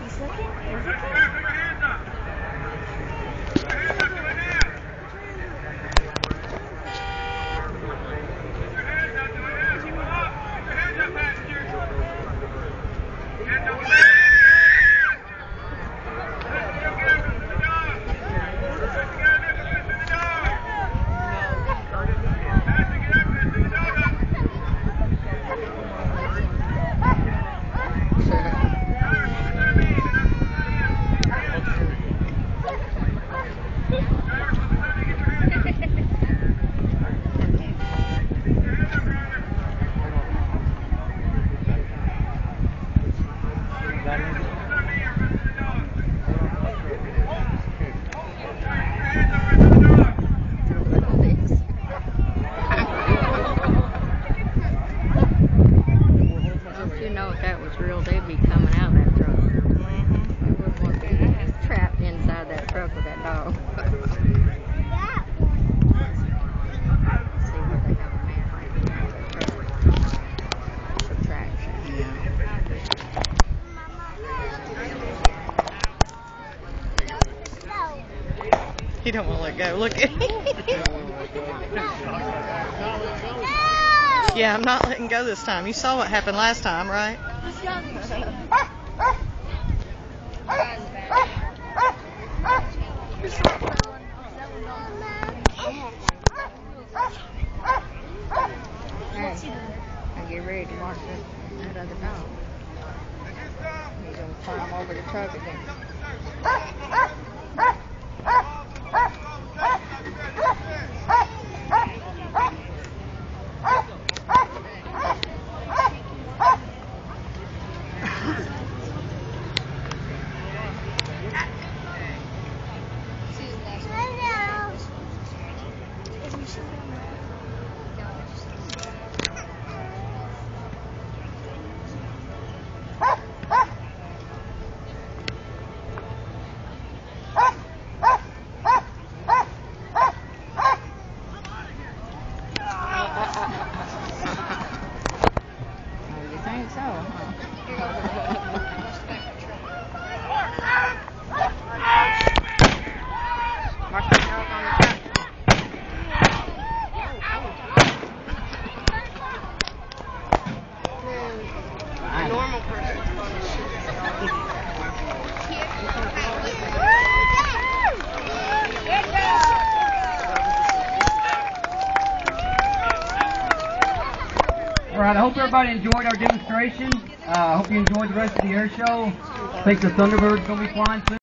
He's looking. He's looking. You know if that was real, they'd be coming out of that truck. We wouldn't want to be trapped inside that truck with that dog. See where they have a man like that truck. Subtraction. He don't want to let go. Look at him. Yeah, I'm not letting go this time. You saw what happened last time, right? Now get ready to watch that other dog. He's going to climb over the truck again. You think so, huh? Mark the dog on the back. A normal person's going to shoot his dog. All right, I hope everybody enjoyed our demonstration. I hope you enjoyed the rest of the air show. I think the Thunderbird's going to be flying soon.